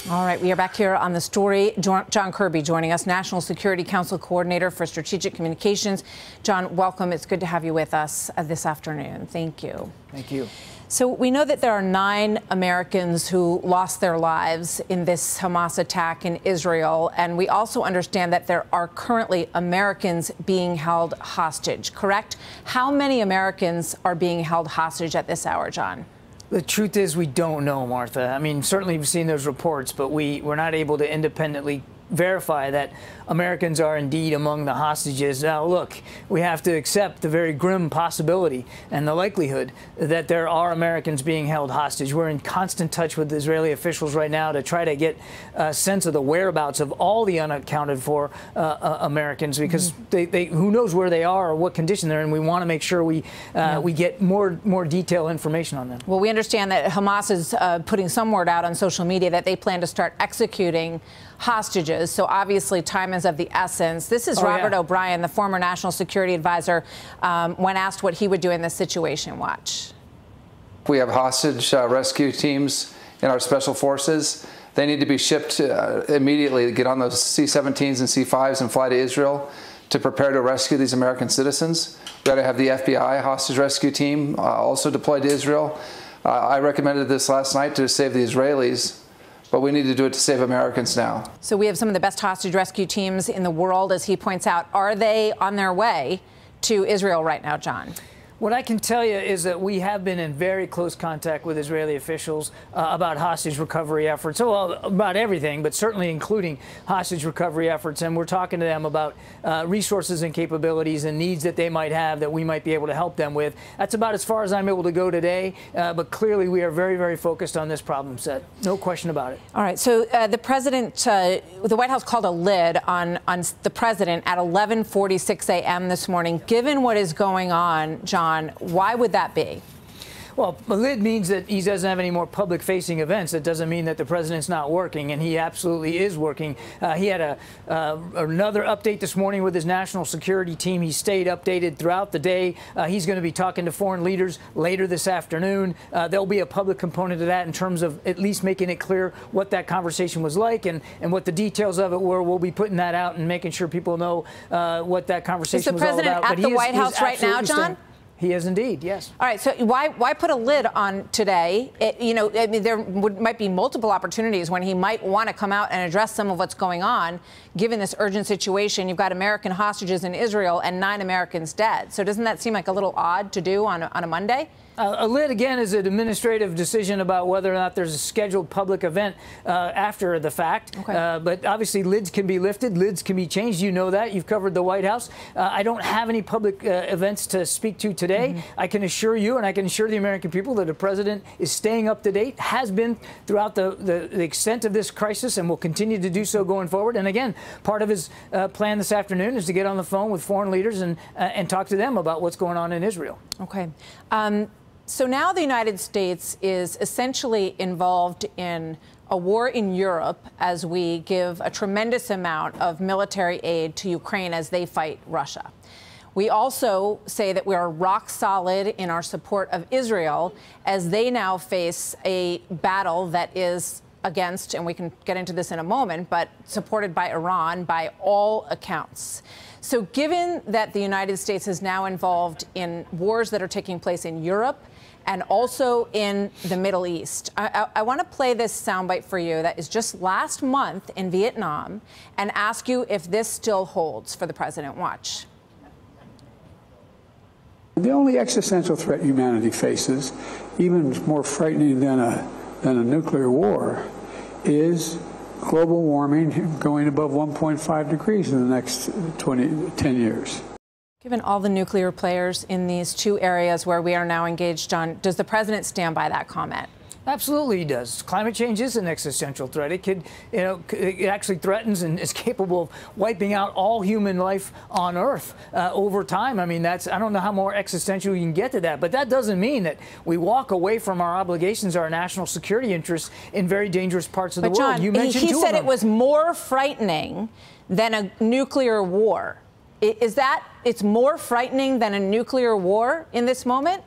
All right, we are back here on The Story. John Kirby joining us, National Security Council Coordinator for Strategic Communications. John, welcome. It's good to have you with us this afternoon. Thank you. Thank you. So we know that there are 9 Americans who lost their lives in this Hamas attack in Israel, and we also understand that there are currently Americans being held hostage, correct? How many Americans are being held hostage at this hour, John? The truth is we don't know, Martha. I mean, certainly we've seen those reports, but we're not able to independently verify that Americans are indeed among the hostages. Now, look, we have to accept the very grim possibility and the likelihood that there are Americans being held hostage. We're in constant touch with Israeli officials right now to try to get a sense of the whereabouts of all the unaccounted for Americans, because they who knows where they are or what condition they're in. We want to make sure we get more detailed information on them. Well, we understand that Hamas is putting some word out on social media that they plan to start executing hostages. So obviously time is of the essence. This is Robert O'Brien, the former national security advisor, when asked what he would do in this situation. Watch. We have hostage rescue teams in our special forces. They need to be shipped immediately to get on those C-17s and C-5s and fly to Israel to prepare to rescue these American citizens. We've got to have the FBI hostage rescue team also deployed to Israel. I recommended this last night to save the Israelis, but we need to do it to save Americans now. So we have some of the best hostage rescue teams in the world, as he points out. Are they on their way to Israel right now, John? What I can tell you is that we have been in very close contact with Israeli officials about hostage recovery efforts, well, about everything, but certainly including hostage recovery efforts. And we're talking to them about resources and capabilities and needs that they might have that we might be able to help them with. That's about as far as I'm able to go today. But clearly, we are very, very focused on this problem set. No question about it. All right. So the president, the White House called a lid on the president at 11:46 a.m. this morning. Given what is going on, John, why would that be? Well, a lid means that he doesn't have any more public-facing events. That doesn't mean that the president's not working, and he absolutely is working. He had another update this morning with his national security team. He stayed updated throughout the day. He's going to be talking to foreign leaders later this afternoon. There'll be a public component to that in terms of at least making it clear what that conversation was like and what the details of it were. We'll be putting that out and making sure people know what that conversation was all about. Is the president at the White House right now, John? He is indeed, yes. All right, so why put a lid on today? I mean, there might be multiple opportunities when he might want to come out and address some of what's going on, given this urgent situation. You've got American hostages in Israel and 9 Americans dead. So doesn't that seem like a little odd to do on a Monday? A lid, again, is an administrative decision about whether or not there's a scheduled public event after the fact. Okay. But obviously, lids can be lifted. Lids can be changed. You know that. You've covered the White House. I don't have any public events to speak to today. I can assure you, and I can assure the American people, that the president is staying up to date, has been throughout the extent of this crisis, and will continue to do so going forward. And again, part of his plan this afternoon is to get on the phone with foreign leaders and talk to them about what's going on in Israel. Okay. So now the United States is essentially involved in a war in Europe as we give a tremendous amount of military aid to Ukraine as they fight Russia. We also say that we are rock solid in our support of Israel as they now face a battle that is against, and we can get into this in a moment, but supported by Iran by all accounts. So given that the United States is now involved in wars that are taking place in Europe and also in the Middle East, I want to play this soundbite for you that is just last month in Vietnam and ask you if this still holds for the president. Watch. The only existential threat humanity faces, even more frightening than a nuclear war, is global warming going above 1.5 degrees in the next 10 years. Given all the nuclear players in these 2 areas where we are now engaged, John, does the president stand by that comment? Absolutely, he does. Climate change is an existential threat. It could, it actually threatens and is capable of wiping out all human life on Earth over time. I mean, I don't know how more existential you can get to that, but that doesn't mean that we walk away from our obligations, our national security interests in very dangerous parts of the world. John, you mentioned he said it was more frightening than a nuclear war. Is that it's more frightening than a nuclear war in this moment?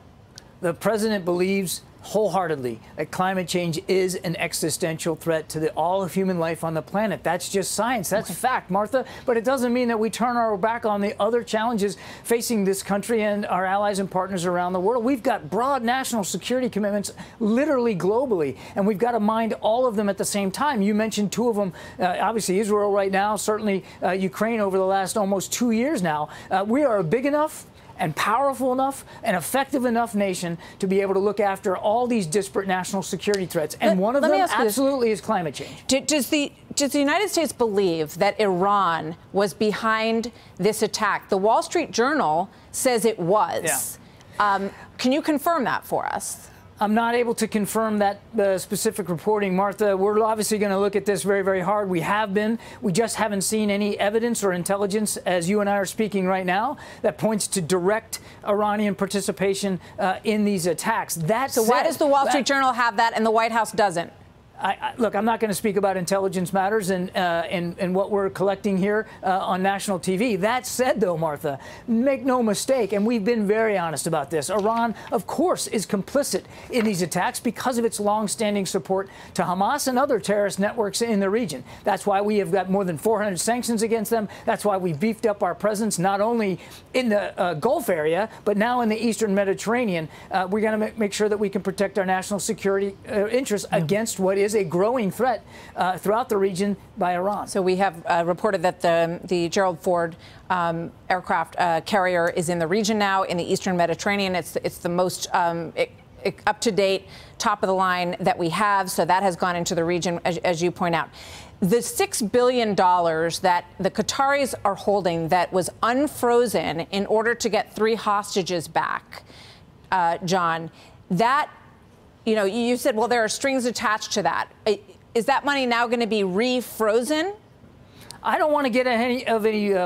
The president believes wholeheartedly that climate change is an existential threat to all of human life on the planet. That's just science. That's fact, Martha. But it doesn't mean that we turn our back on the other challenges facing this country and our allies and partners around the world. We've got broad national security commitments literally globally, and we've got to mind all of them at the same time. You mentioned two of them, obviously Israel right now, certainly Ukraine over the last almost 2 years now. We are a big enough and powerful enough and effective enough nation to be able to look after all these disparate national security threats. And one of them absolutely is climate change. Does the United States believe that Iran was behind this attack? The Wall Street Journal says it was. Yeah. Can you confirm that for us? I'm not able to confirm that specific reporting, Martha. We're obviously going to look at this very, very hard. We have been. We just haven't seen any evidence or intelligence, as you and I are speaking right now, that points to direct Iranian participation in these attacks. So why does the Wall Street Journal have that and the White House doesn't? Look, I'm not going to speak about intelligence matters and what we're collecting here on national TV. That said, though, Martha, make no mistake, and we've been very honest about this, Iran, of course, is complicit in these attacks because of its longstanding support to Hamas and other terrorist networks in the region. That's why we have got more than 400 sanctions against them. That's why we beefed up our presence not only in the Gulf area, but now in the Eastern Mediterranean. We're going to make sure that we can protect our national security interests against what is a growing threat throughout the region by Iran. So we have reported that the Gerald Ford aircraft carrier is in the region now in the Eastern Mediterranean. It's the most up-to-date, top-of-the-line that we have. So that has gone into the region, as you point out. The $6 billion that the Qataris are holding that was unfrozen in order to get 3 hostages back, John, that, you know, you said, well, there are strings attached to that. Is that money now going to be refrozen? I don't want to get any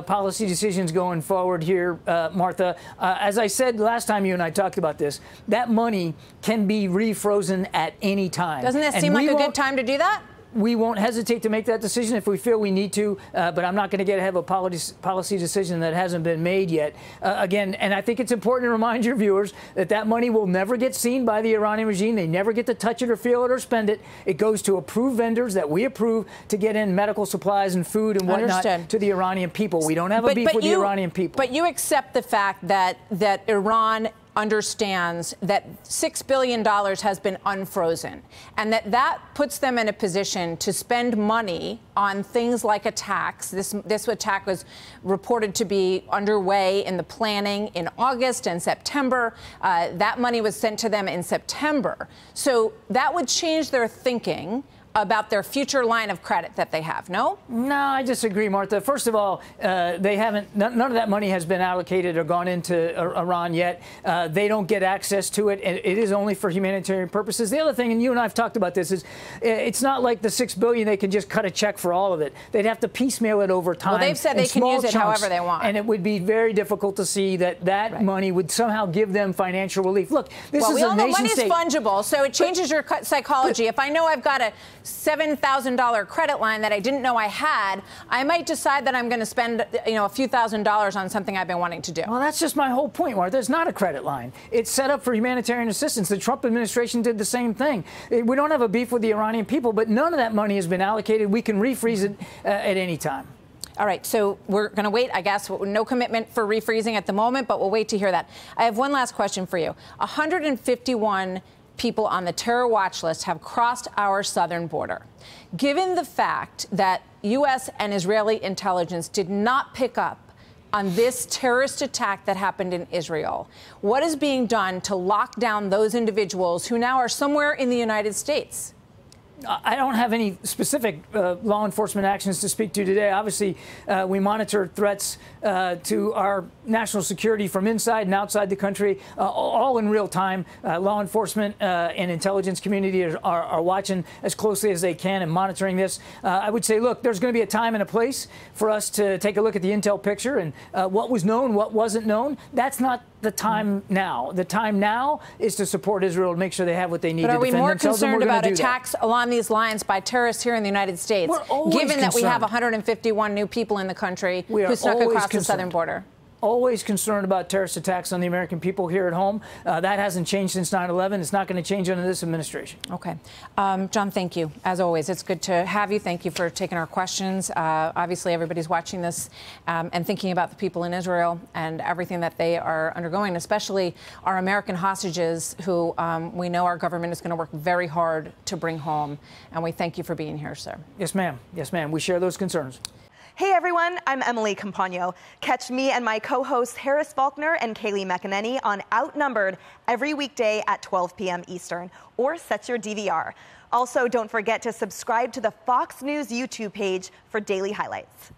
policy decisions going forward here, Martha. As I said last time you and I talked about this, that money can be refrozen at any time. Doesn't that seem like a good time to do that? We won't hesitate to make that decision if we feel we need to, but I'm not going to get ahead of a policy decision that hasn't been made yet. Again, and I think it's important to remind your viewers that that money will never get seen by the Iranian regime. They never get to touch it or feel it or spend it. It goes to approved vendors that we approve to get in medical supplies and food and whatnot to the Iranian people. We don't have a beef with the Iranian people. But you accept the fact that Iran understands that $6 billion has been unfrozen and that puts them in a position to spend money on things like attacks. This attack was reported to be underway in the planning in August and September. That money was sent to them in September. So that would change their thinking about their future line of credit that they have, no? No, I disagree, Martha. First of all, they haven't, none of that money has been allocated or gone into Iran yet. They don't get access to it. It is only for humanitarian purposes. The other thing, and you and I have talked about this, is it's not like the $6 billion, they can just cut a check for all of it. They'd have to piecemeal it over time. Well, they've said they can use it however they want. And it would be very difficult to see that money would somehow give them financial relief. Look, this is a nation state. Well, we all know money's fungible, so it changes your psychology. If I know I've got a $7,000 credit line that I didn't know I had, I might decide that I'm going to spend, a few $1,000s on something I've been wanting to do. Well, that's just my whole point, Martha. It's not a credit line. It's set up for humanitarian assistance. The Trump administration did the same thing. We don't have a beef with the Iranian people, but none of that money has been allocated. We can refreeze it at any time. All right, so we're going to wait, I guess. No commitment for refreezing at the moment, but we'll wait to hear that. I have one last question for you. 151 people on the terror watch list have crossed our southern border. Given the fact that U.S. and Israeli intelligence did not pick up on this terrorist attack that happened in Israel, what is being done to lock down those individuals who now are somewhere in the United States? I don't have any specific law enforcement actions to speak to today. Obviously, we monitor threats to our national security from inside and outside the country, all in real time. Law enforcement and intelligence community are watching as closely as they can and monitoring this. I would say, look, there's going to be a time and a place for us to take a look at the intel picture and what was known, what wasn't known. That's not the time now. The time now is to support Israel to make sure they have what they need to defend themselves. But are we more concerned about attacks along these lines by terrorists here in the United States, given that we have 151 new people in the country who snuck across the southern border? always concerned about terrorist attacks on the American people here at home. That hasn't changed since 9/11. It's not going to change under this administration. Okay. John, thank you. As always, it's good to have you. Thank you for taking our questions. Obviously, everybody's watching this and thinking about the people in Israel and everything that they are undergoing, especially our American hostages who we know our government is going to work very hard to bring home. And we thank you for being here, sir. Yes, ma'am. Yes, ma'am. We share those concerns. Hey everyone, I'm Emily Campagno. Catch me and my co-hosts Harris Faulkner and Kaylee McEnany on Outnumbered every weekday at 12 p.m. Eastern, or set your DVR. Also, don't forget to subscribe to the Fox News YouTube page for daily highlights.